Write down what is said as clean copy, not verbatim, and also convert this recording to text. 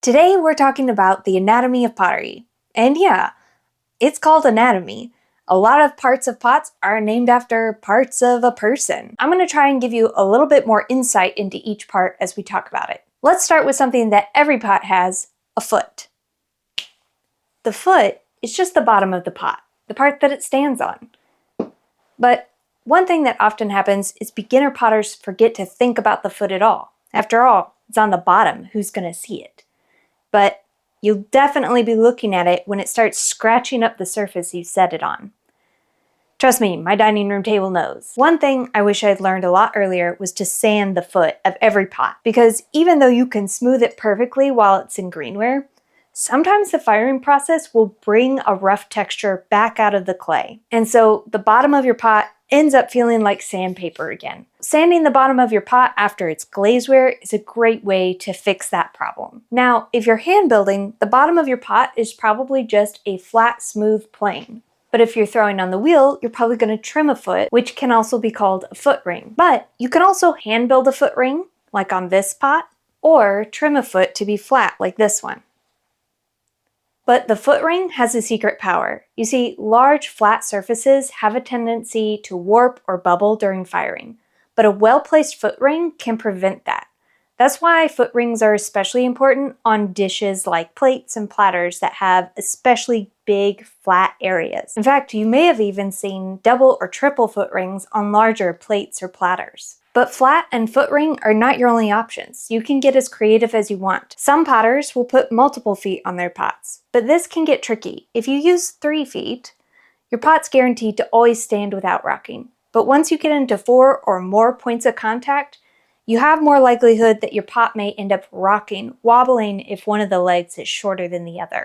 Today we're talking about the anatomy of pottery. And yeah, it's called anatomy. A lot of parts of pots are named after parts of a person. I'm going to try and give you a little bit more insight into each part as we talk about it. Let's start with something that every pot has, a foot. The foot is just the bottom of the pot, the part that it stands on. But one thing that often happens is beginner potters forget to think about the foot at all. After all, it's on the bottom, who's going to see it? But you'll definitely be looking at it when it starts scratching up the surface you set it on. Trust me, my dining room table knows. One thing I wish I'd learned a lot earlier was to sand the foot of every pot, because even though you can smooth it perfectly while it's in greenware, sometimes the firing process will bring a rough texture back out of the clay. And so the bottom of your pot ends up feeling like sandpaper again. Sanding the bottom of your pot after it's glazeware is a great way to fix that problem. Now, if you're hand building, the bottom of your pot is probably just a flat, smooth plane. But if you're throwing on the wheel, you're probably going to trim a foot, which can also be called a foot ring. But you can also hand build a foot ring, like on this pot, or trim a foot to be flat, like this one. But the foot ring has a secret power. You see, large flat surfaces have a tendency to warp or bubble during firing, but a well-placed foot ring can prevent that. That's why foot rings are especially important on dishes like plates and platters that have especially big, flat areas. In fact, you may have even seen double or triple foot rings on larger plates or platters. But flat and foot ring are not your only options. You can get as creative as you want. Some potters will put multiple feet on their pots, but this can get tricky. If you use 3 feet, your pot's guaranteed to always stand without rocking. But once you get into 4 or more points of contact, you have more likelihood that your pot may end up rocking, wobbling if one of the legs is shorter than the other.